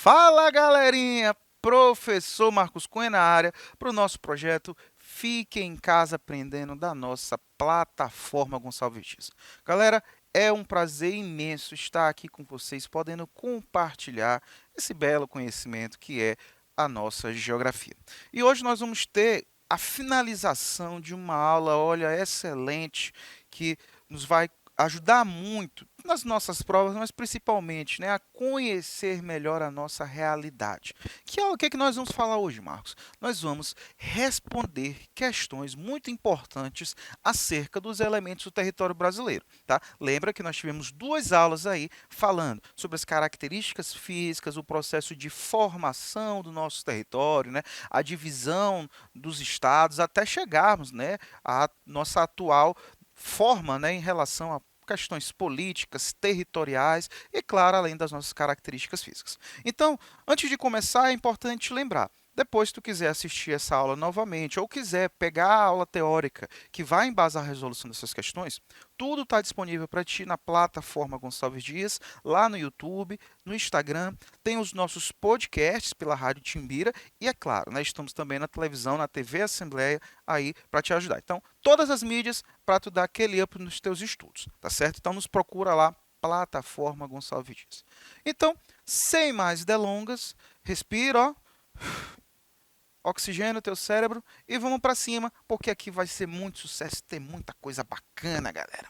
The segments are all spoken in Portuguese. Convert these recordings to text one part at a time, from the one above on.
Fala galerinha, professor Marcos Cunha na área para o nosso projeto Fique em Casa Aprendendo da nossa plataforma Gonçalves Dias. Galera, é um prazer imenso estar aqui com vocês, podendo compartilhar esse belo conhecimento que é a nossa geografia. E hoje nós vamos ter a finalização de uma aula, olha, excelente, que nos vai ajudar muito nas nossas provas, mas principalmente, né, a conhecer melhor a nossa realidade. O que é que nós vamos falar hoje, Marcos? Nós vamos responder questões muito importantes acerca dos elementos do território brasileiro, tá? Lembra que nós tivemos duas aulas aí falando sobre as características físicas, o processo de formação do nosso território, né, a divisão dos estados até chegarmos, né, à nossa atual forma, né, em relação a questões políticas, territoriais e, claro, além das nossas características físicas. Então, antes de começar, é importante lembrar. Depois, se tu quiser assistir essa aula novamente ou quiser pegar a aula teórica que vai embasar a resolução dessas questões, tudo está disponível para ti na plataforma Gonçalves Dias, lá no YouTube, no Instagram, tem os nossos podcasts pela Rádio Timbira e, é claro, né, estamos também na televisão, na TV Assembleia, aí para te ajudar. Então, todas as mídias para tu dar aquele up nos teus estudos, tá certo? Então, nos procura lá, plataforma Gonçalves Dias. Então, sem mais delongas, respira, ó, oxigênio no teu cérebro e vamos para cima, porque aqui vai ser muito sucesso, tem muita coisa bacana, galera.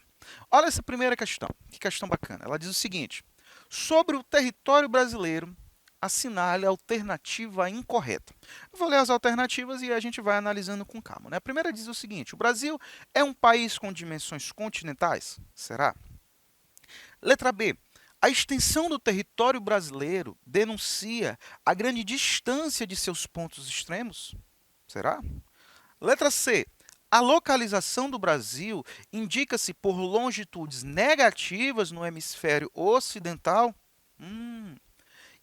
Olha essa primeira questão, que questão bacana. Ela diz o seguinte: sobre o território brasileiro, assinale a alternativa incorreta. Eu vou ler as alternativas e a gente vai analisando com calma, né? A primeira diz o seguinte: o Brasil é um país com dimensões continentais? Será? Letra B. A extensão do território brasileiro denuncia a grande distância de seus pontos extremos? Será? Letra C. A localização do Brasil indica-se por longitudes negativas no hemisfério ocidental?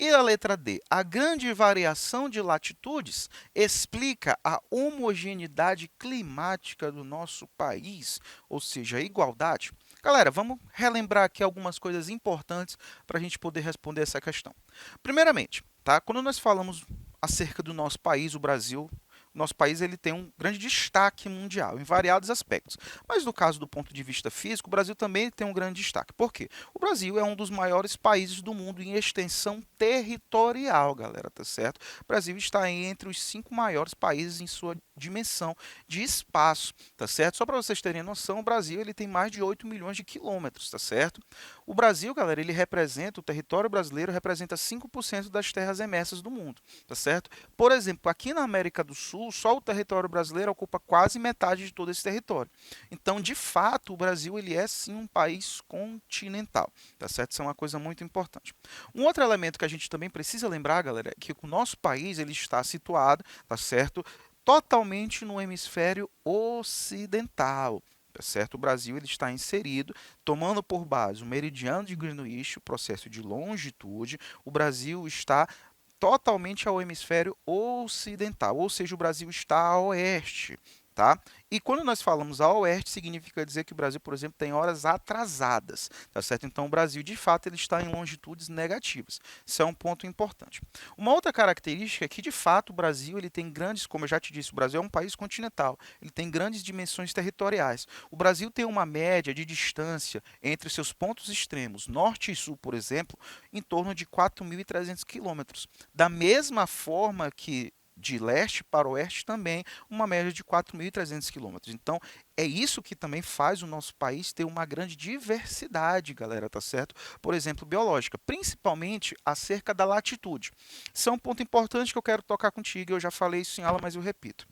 E a letra D. A grande variação de latitudes explica a homogeneidade climática do nosso país, ou seja, a igualdade? Galera, vamos relembrar aqui algumas coisas importantes para a gente poder responder essa questão. Primeiramente, tá? Quando nós falamos acerca do nosso país, o Brasil, nosso país ele tem um grande destaque mundial em variados aspectos. Mas no caso do ponto de vista físico, o Brasil também tem um grande destaque. Por quê? O Brasil é um dos maiores países do mundo em extensão territorial, galera, tá certo? O Brasil está entre os 5 maiores países em sua dimensão de espaço, tá certo? Só para vocês terem noção, o Brasil ele tem mais de 8 milhões de quilômetros, tá certo? O Brasil, galera, ele representa, o território brasileiro representa 5% das terras emersas do mundo, tá certo? Por exemplo, aqui na América do Sul, só o território brasileiro ocupa quase metade de todo esse território. Então, de fato, o Brasil ele é sim um país continental, tá certo? Isso é uma coisa muito importante. Um outro elemento que a gente também precisa lembrar, galera, é que o nosso país ele está situado, tá certo? Totalmente no hemisfério ocidental. Tá certo? O Brasil ele está inserido, tomando por base o meridiano de Greenwich, o processo de longitude. O Brasil está totalmente ao hemisfério ocidental, ou seja, o Brasil está a oeste, tá? E quando nós falamos a oeste, significa dizer que o Brasil, por exemplo, tem horas atrasadas, tá certo? Então, o Brasil, de fato, ele está em longitudes negativas. Isso é um ponto importante. Uma outra característica é que, de fato, o Brasil ele tem grandes, como eu já te disse, o Brasil é um país continental, ele tem grandes dimensões territoriais. O Brasil tem uma média de distância entre seus pontos extremos, norte e sul, por exemplo, em torno de 4.300 quilômetros. Da mesma forma que de leste para oeste também uma média de 4.300 quilômetros. Então, é isso que também faz o nosso país ter uma grande diversidade, galera, tá certo? Por exemplo, biológica, principalmente acerca da latitude. Isso é um ponto importante que eu quero tocar contigo, eu já falei isso em aula, mas eu repito.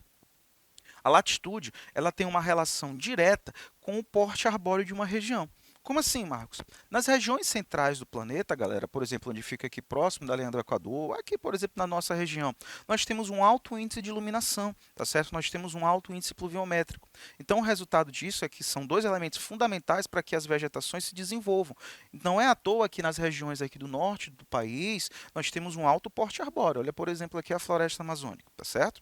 A latitude, ela tem uma relação direta com o porte arbóreo de uma região. Como assim, Marcos? Nas regiões centrais do planeta, galera, por exemplo, onde fica aqui próximo da linha do Equador, aqui, por exemplo, na nossa região, nós temos um alto índice de iluminação, tá certo? Nós temos um alto índice pluviométrico. Então, o resultado disso é que são dois elementos fundamentais para que as vegetações se desenvolvam. Não é à toa que nas regiões aqui do norte do país, nós temos um alto porte arbóreo. Olha, por exemplo, aqui a floresta amazônica, tá certo?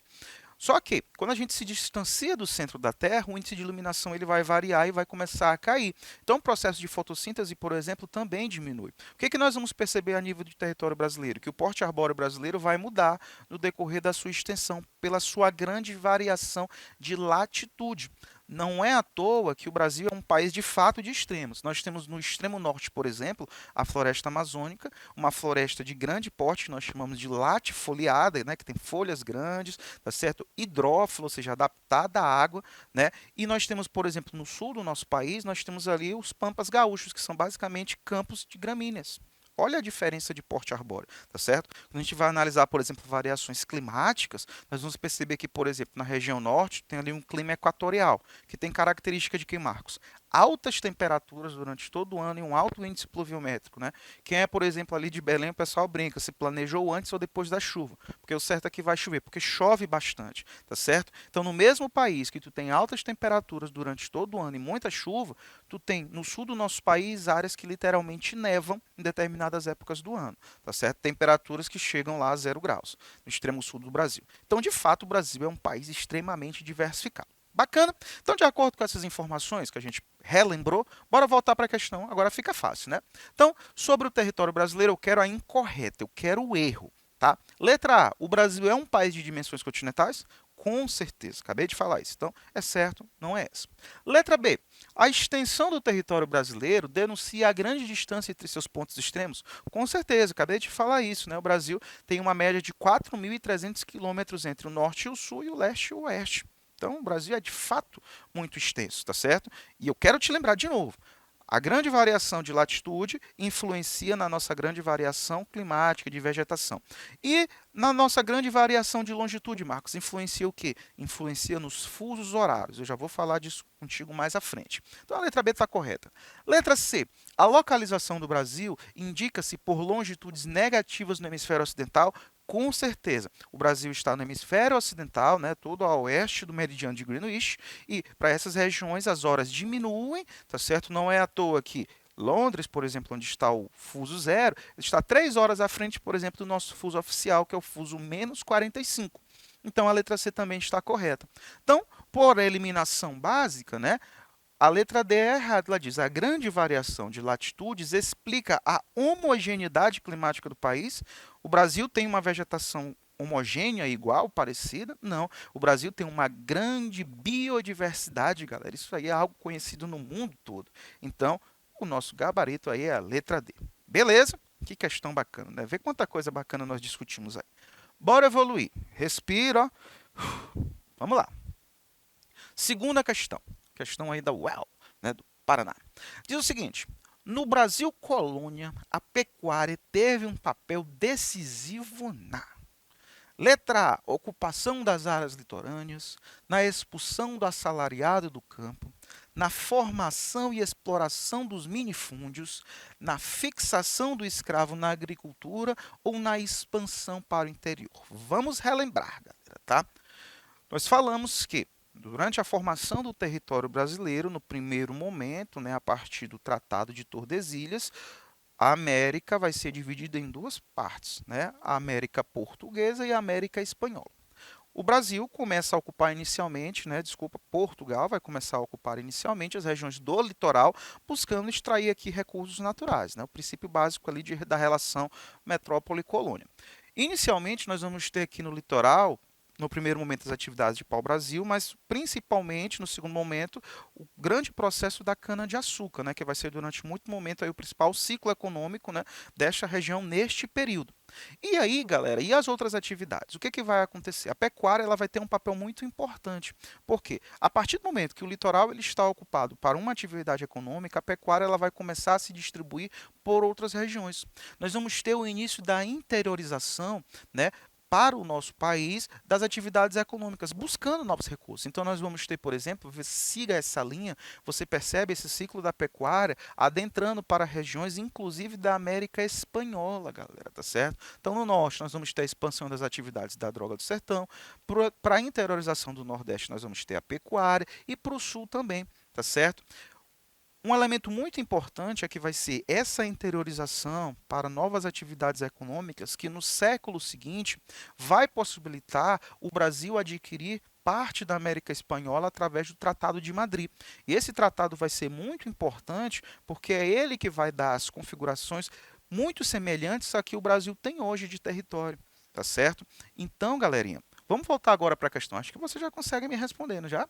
Só que, quando a gente se distancia do centro da Terra, o índice de iluminação ele vai variar e vai começar a cair. Então, o processo de fotossíntese, por exemplo, também diminui. O que nós vamos perceber a nível de território brasileiro? Que o porte arbóreo brasileiro vai mudar no decorrer da sua extensão, pela sua grande variação de latitude. Não é à toa que o Brasil é um país de fato de extremos. Nós temos no extremo norte, por exemplo, a floresta amazônica, uma floresta de grande porte, que nós chamamos de latifoliada, né, que tem folhas grandes, tá certo? Hidrófila, ou seja, adaptada à água, né? E nós temos, por exemplo, no sul do nosso país, nós temos ali os pampas gaúchos, que são basicamente campos de gramíneas. Olha a diferença de porte arbóreo, tá certo? Quando a gente vai analisar, por exemplo, variações climáticas, nós vamos perceber que, por exemplo, na região norte tem ali um clima equatorial, que tem característica de que, Marcos? Altas temperaturas durante todo o ano e um alto índice pluviométrico, né? Quem é, por exemplo, ali de Belém, o pessoal brinca, se planejou antes ou depois da chuva, porque o certo é que vai chover, porque chove bastante, tá certo? Então, no mesmo país que tu tem altas temperaturas durante todo o ano e muita chuva, tu tem no sul do nosso país áreas que literalmente nevam em determinadas épocas do ano, tá certo? Temperaturas que chegam lá a 0 graus, no extremo sul do Brasil. Então, de fato, o Brasil é um país extremamente diversificado. Bacana? Então, de acordo com essas informações que a gente relembrou, bora voltar para a questão, agora fica fácil, né? Então, sobre o território brasileiro, eu quero a incorreta, eu quero o erro, tá? Letra A, o Brasil é um país de dimensões continentais? Com certeza, acabei de falar isso. Então, é certo, não é essa. Letra B. A extensão do território brasileiro denuncia a grande distância entre seus pontos extremos? Com certeza, acabei de falar isso, né? O Brasil tem uma média de 4.300 quilômetros entre o norte e o sul e o leste e o oeste. Então, o Brasil é de fato muito extenso, tá certo? E eu quero te lembrar de novo, a grande variação de latitude influencia na nossa grande variação climática de vegetação. E na nossa grande variação de longitude, Marcos, influencia o quê? Influencia nos fusos horários. Eu já vou falar disso contigo mais à frente. Então a letra B está correta. Letra C. A localização do Brasil indica-se por longitudes negativas no hemisfério ocidental. Com certeza, o Brasil está no hemisfério ocidental, né, todo a oeste do meridiano de Greenwich, e para essas regiões as horas diminuem, tá certo? Não é à toa que Londres, por exemplo, onde está o fuso zero, está 3 horas à frente, por exemplo, do nosso fuso oficial, que é o fuso menos 45. Então, a letra C também está correta. Então, por eliminação básica, né, a letra D é errada. Ela diz: a grande variação de latitudes explica a homogeneidade climática do país. O Brasil tem uma vegetação homogênea, igual, parecida? Não. O Brasil tem uma grande biodiversidade, galera. Isso aí é algo conhecido no mundo todo. Então, o nosso gabarito aí é a letra D. Beleza? Que questão bacana, né? Vê quanta coisa bacana nós discutimos aí. Bora evoluir. Respira. Vamos lá. Segunda questão. Questão aí da UEL, né, do Paraná. Diz o seguinte: no Brasil colônia, a pecuária teve um papel decisivo na letra A, ocupação das áreas litorâneas, na expulsão do assalariado do campo, na formação e exploração dos minifúndios, na fixação do escravo na agricultura ou na expansão para o interior. Vamos relembrar, galera, tá? Nós falamos que durante a formação do território brasileiro, no primeiro momento, né, a partir do Tratado de Tordesilhas, a América vai ser dividida em duas partes, né? A América Portuguesa e a América Espanhola. O Brasil começa a ocupar inicialmente, né, Portugal vai começar a ocupar inicialmente as regiões do litoral, buscando extrair aqui recursos naturais, né? O princípio básico ali da relação metrópole e colônia. Inicialmente, nós vamos ter aqui no litoral, no primeiro momento, as atividades de pau-brasil, mas principalmente no segundo momento, o grande processo da cana-de-açúcar, né, que vai ser durante muito momento aí o principal ciclo econômico, né, desta região neste período. E aí, galera, e as outras atividades? O que vai acontecer? A pecuária ela vai ter um papel muito importante. Por quê? A partir do momento que o litoral ele está ocupado para uma atividade econômica, a pecuária ela vai começar a se distribuir por outras regiões. Nós vamos ter o início da interiorização, né, para o nosso país das atividades econômicas, buscando novos recursos. Então, nós vamos ter, por exemplo, siga essa linha, você percebe esse ciclo da pecuária adentrando para regiões, inclusive da América Espanhola, galera, tá certo? Então, no norte, nós vamos ter a expansão das atividades da droga do sertão, para a interiorização do nordeste, nós vamos ter a pecuária, e para o sul também, tá certo? Um elemento muito importante é que vai ser essa interiorização para novas atividades econômicas que no século seguinte vai possibilitar o Brasil adquirir parte da América Espanhola através do Tratado de Madrid. E esse tratado vai ser muito importante porque é ele que vai dar as configurações muito semelhantes a que o Brasil tem hoje de território, tá certo? Então, galerinha, vamos voltar agora para a questão. Acho que você já consegue me respondendo, já?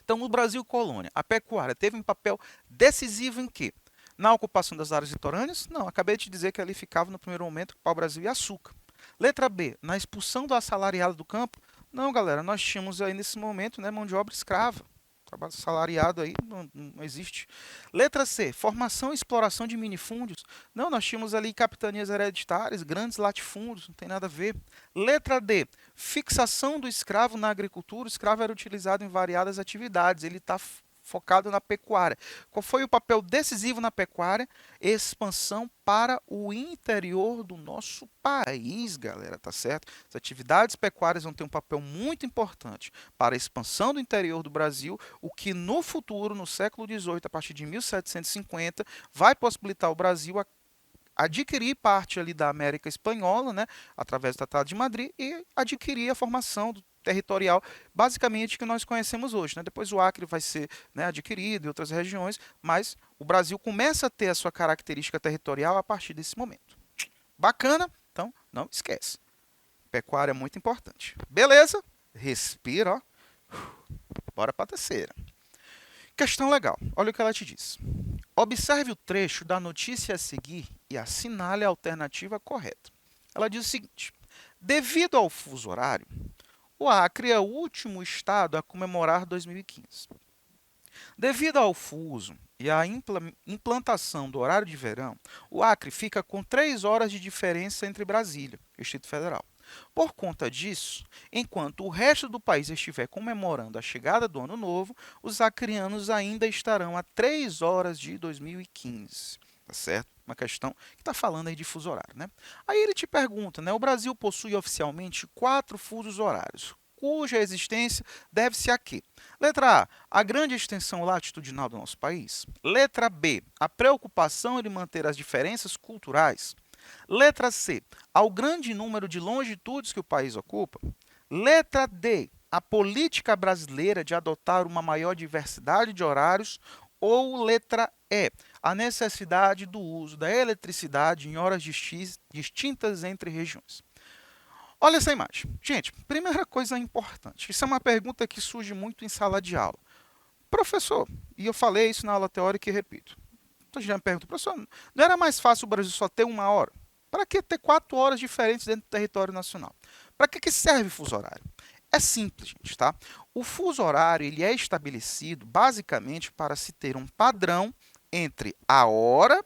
Então, no Brasil colônia, a pecuária teve um papel decisivo em quê? Na ocupação das áreas litorâneas? Não, acabei de dizer que ali ficava no primeiro momento pau-brasil e açúcar. Letra B, na expulsão do assalariado do campo? Não, galera, nós tínhamos aí nesse momento, né, mão de obra escrava. Trabalho salariado aí não existe. Letra C, formação e exploração de minifúndios. Não, nós tínhamos ali capitanias hereditárias, grandes latifúndios, não tem nada a ver. Letra D, fixação do escravo na agricultura. O escravo era utilizado em variadas atividades, ele está focado na pecuária. Qual foi o papel decisivo na pecuária? Expansão para o interior do nosso país, galera, tá certo? As atividades pecuárias vão ter um papel muito importante para a expansão do interior do Brasil, o que no futuro, no século XVIII, a partir de 1750, vai possibilitar o Brasil a adquirir parte ali da América Espanhola, né, através do Tratado de Madrid, e adquirir a formação territorial, basicamente, que nós conhecemos hoje. Né? Depois o Acre vai ser, né, adquirido e outras regiões, mas o Brasil começa a ter a sua característica territorial a partir desse momento. Bacana? Então, não esquece. Pecuária é muito importante. Beleza? Respira, ó. Bora para a terceira. Questão legal. Olha o que ela te diz. Observe o trecho da notícia a seguir e assinale a alternativa correta. Ela diz o seguinte: devido ao fuso horário, o Acre é o último estado a comemorar 2015. Devido ao fuso e à implantação do horário de verão, o Acre fica com 3 horas de diferença entre Brasília e o Distrito Federal. Por conta disso, enquanto o resto do país estiver comemorando a chegada do Ano Novo, os acreanos ainda estarão a 3 horas de 2015. Tá certo? Uma questão que está falando aí de fuso horário, né? Aí ele te pergunta, né? O Brasil possui oficialmente 4 fusos horários, cuja existência deve-se a quê? Letra A, a grande extensão latitudinal do nosso país. Letra B, a preocupação de manter as diferenças culturais. Letra C, ao grande número de longitudes que o país ocupa. Letra D, a política brasileira de adotar uma maior diversidade de horários. Ou letra E, a necessidade do uso da eletricidade em horas distintas entre regiões. Olha essa imagem. Gente, primeira coisa importante. Isso é uma pergunta que surge muito em sala de aula. Professor, e eu falei isso na aula teórica e repito. Então já me pergunta, professor, não era mais fácil o Brasil só ter 1 hora? Para que ter 4 horas diferentes dentro do território nacional? Para que serve o fuso horário? É simples, gente, tá? O fuso horário ele é estabelecido basicamente para se ter um padrão entre a hora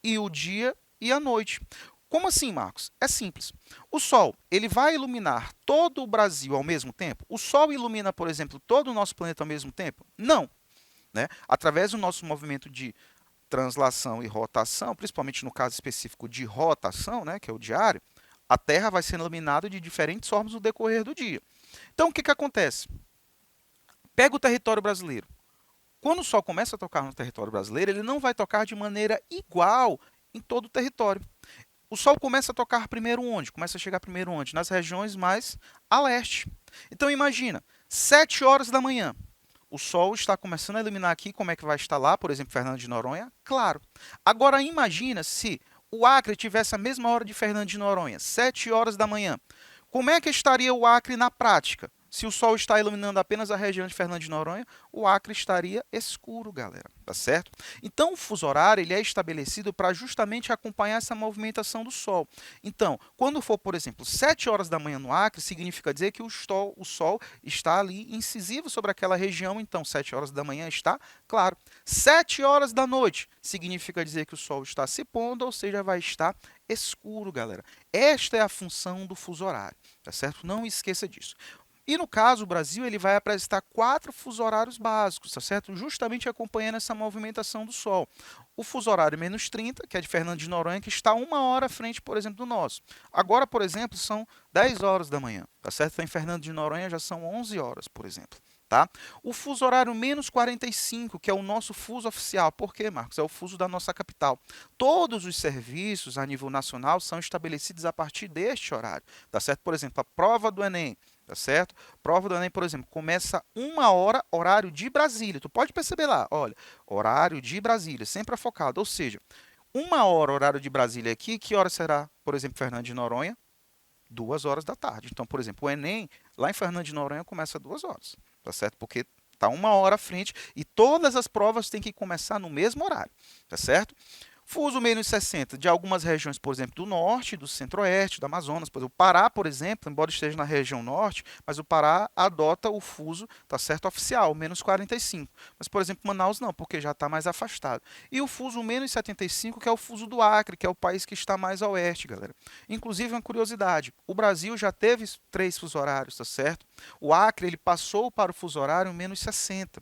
e o dia e a noite. Como assim, Marcos? É simples. O Sol, ele vai iluminar todo o Brasil ao mesmo tempo? O Sol ilumina, por exemplo, todo o nosso planeta ao mesmo tempo? Não. Né? Através do nosso movimento de translação e rotação, principalmente no caso específico de rotação, né, que é o diário, a Terra vai ser iluminada de diferentes formas no decorrer do dia. Então, o que acontece? Pega o território brasileiro. Quando o Sol começa a tocar no território brasileiro, ele não vai tocar de maneira igual em todo o território. O Sol começa a tocar primeiro onde? Começa a chegar primeiro onde? Nas regiões mais a leste. Então, imagina, 7 horas da manhã. O Sol está começando a iluminar aqui, como é que vai estar lá, por exemplo, Fernando de Noronha? Claro. Agora, imagina se o Acre tivesse a mesma hora de Fernando de Noronha, 7 horas da manhã. Como é que estaria o Acre na prática? Se o Sol está iluminando apenas a região de Fernando de Noronha, o Acre estaria escuro, galera, tá certo? Então, o fuso horário ele é estabelecido para justamente acompanhar essa movimentação do Sol. Então, quando for, por exemplo, 7 horas da manhã no Acre, significa dizer que o Sol está ali incisivo sobre aquela região, então 7 horas da manhã está claro. 7 horas da noite significa dizer que o Sol está se pondo, ou seja, vai estar escuro, galera. Esta é a função do fuso horário, tá certo? Não esqueça disso. E no caso, o Brasil ele vai apresentar 4 fuso horários básicos, tá certo? Justamente acompanhando essa movimentação do Sol. O fuso horário menos 30, que é de Fernando de Noronha, que está 1 hora à frente, por exemplo, do nosso. Agora, por exemplo, são 10 horas da manhã, tá certo? Então, em Fernando de Noronha já são 11 horas, por exemplo. Tá? O fuso horário menos 45, que é o nosso fuso oficial. Por quê, Marcos? É o fuso da nossa capital. Todos os serviços a nível nacional são estabelecidos a partir deste horário. Tá certo? Por exemplo, a prova do Enem. Tá certo? Prova do Enem, por exemplo, começa 1 hora, horário de Brasília. Tu pode perceber lá, olha, horário de Brasília, sempre focado. Ou seja, 1 hora, horário de Brasília aqui, que hora será, por exemplo, Fernando de Noronha? 2 horas da tarde. Então, por exemplo, o Enem, lá em Fernando de Noronha, começa 2 horas, tá certo? Porque está 1 hora à frente e todas as provas têm que começar no mesmo horário, tá certo? Fuso menos 60 de algumas regiões, por exemplo, do norte, do centro-oeste, do Amazonas. Por exemplo, o Pará, por exemplo, embora esteja na região norte, mas o Pará adota o fuso, tá certo, oficial, menos 45. Mas, por exemplo, Manaus não, porque já está mais afastado. E o fuso menos 75, que é o fuso do Acre, que é o país que está mais a oeste, galera. Inclusive, uma curiosidade, o Brasil já teve 3 fuso horários, tá certo? O Acre, ele passou para o fuso horário menos 60.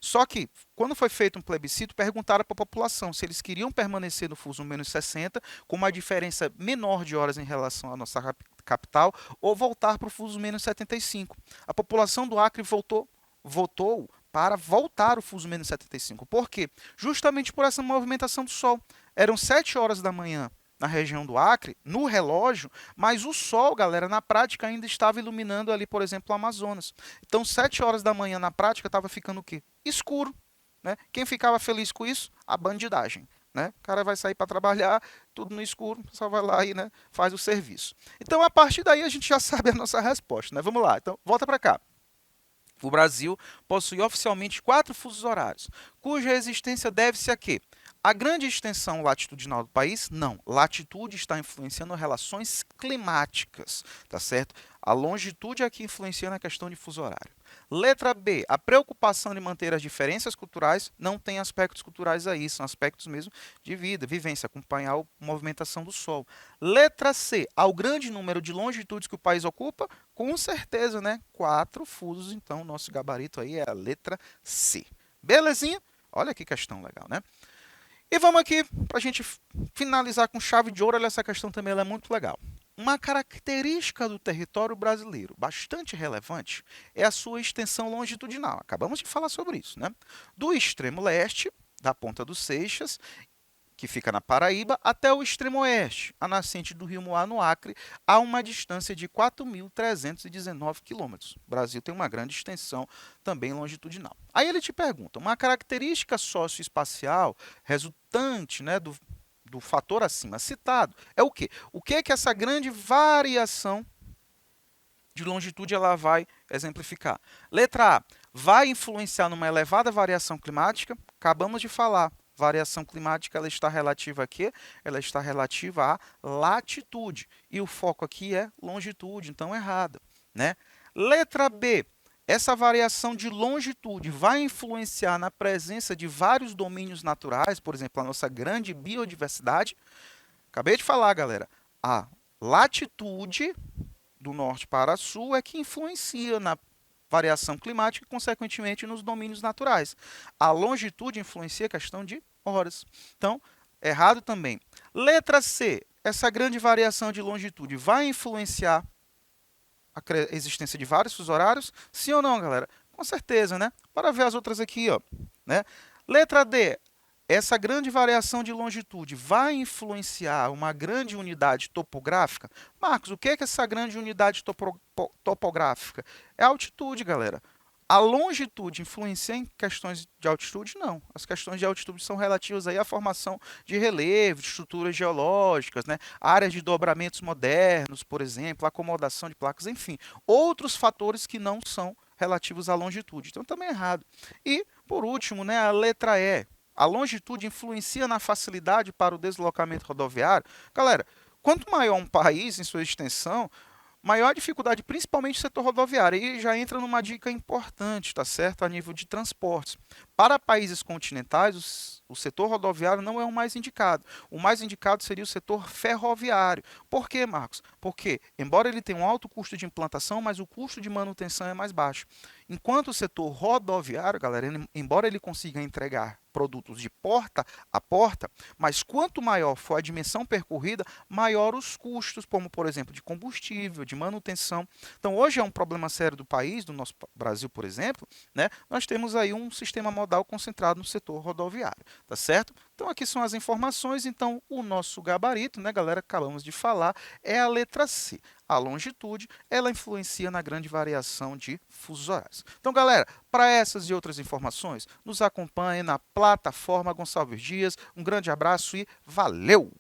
Só que, quando foi feito um plebiscito, perguntaram para a população se eles queriam permanecer no fuso menos 60, com uma diferença menor de horas em relação à nossa capital, ou voltar para o fuso menos 75. A população do Acre votou para voltar o fuso menos 75. Por quê? Justamente por essa movimentação do Sol. Eram 7 horas da manhã na região do Acre, no relógio, mas o Sol, galera, na prática ainda estava iluminando ali, por exemplo, o Amazonas. Então, 7 horas da manhã na prática estava ficando o quê? Escuro. Né? Quem ficava feliz com isso? A bandidagem. Né? O cara vai sair para trabalhar, tudo no escuro, só vai lá e né, faz o serviço. Então, a partir daí, a gente já sabe a nossa resposta. Né? Vamos lá, então, volta para cá. O Brasil possui oficialmente 4 fusos horários, cuja existência deve-se a quê? A grande extensão latitudinal do país? Não. Latitude está influenciando relações climáticas, tá certo? A longitude é que influencia na questão de fuso horário. Letra B. A preocupação de manter as diferenças culturais não tem aspectos culturais aí, são aspectos mesmo de vida, vivência, acompanhar a movimentação do Sol. Letra C. Ao grande número de longitudes que o país ocupa, com certeza, né? 4 fusos, então nosso gabarito aí é a letra C. Belezinha? Olha que questão legal, né? E vamos aqui para a gente finalizar com chave de ouro. Olha, essa questão também ela é muito legal. Uma característica do território brasileiro bastante relevante é a sua extensão longitudinal. Acabamos de falar sobre isso, né? Do extremo leste, da Ponta dos Seixas, que fica na Paraíba, até o extremo oeste, a nascente do rio Moá, no Acre, a uma distância de 4.319 quilômetros. O Brasil tem uma grande extensão também longitudinal. Aí ele te pergunta, uma característica socioespacial resultante né, do fator acima citado é o quê? O que é que essa grande variação de longitude ela vai exemplificar? Letra A, vai influenciar numa elevada variação climática? Acabamos de falar. Variação climática ela está relativa a quê? Ela está relativa à latitude. E o foco aqui é longitude, então errada. Né? Letra B. Essa variação de longitude vai influenciar na presença de vários domínios naturais, por exemplo, a nossa grande biodiversidade. Acabei de falar, galera. A latitude do norte para sul é que influencia na variação climática e, consequentemente, nos domínios naturais. A longitude influencia a questão de horas. Então, errado também. Letra C. Essa grande variação de longitude vai influenciar a existência de vários fusos horários? Sim ou não, galera? Com certeza, né? Para ver as outras aqui, ó. Né? Letra D. Essa grande variação de longitude vai influenciar uma grande unidade topográfica? Marcos, o que é essa grande unidade topográfica? É a altitude, galera. A longitude influencia em questões de altitude? Não. As questões de altitude são relativas aí à formação de relevo, de estruturas geológicas, né? Áreas de dobramentos modernos, por exemplo, acomodação de placas, enfim. Outros fatores que não são relativos à longitude. Então, também é errado. E, por último, né, a letra E. A longitude influencia na facilidade para o deslocamento rodoviário? Galera, quanto maior um país em sua extensão, maior a dificuldade, principalmente no setor rodoviário. E já entra numa dica importante, tá certo? A nível de transportes. Para países continentais, o setor rodoviário não é o mais indicado. O mais indicado seria o setor ferroviário. Por quê, Marcos? Porque, embora ele tenha um alto custo de implantação, mas o custo de manutenção é mais baixo. Enquanto o setor rodoviário, galera, embora ele consiga entregar produtos de porta a porta, mas quanto maior for a dimensão percorrida, maior os custos, como por exemplo de combustível, de manutenção. Então hoje é um problema sério do país, do nosso Brasil, por exemplo, né? Nós temos aí um sistema modal concentrado no setor rodoviário, tá certo? Então aqui são as informações, então o nosso gabarito, né, galera, acabamos de falar, é a letra C. A longitude, ela influencia na grande variação de fusos horários. Então, galera, para essas e outras informações, nos acompanhe na plataforma Gonçalves Dias. Um grande abraço e valeu!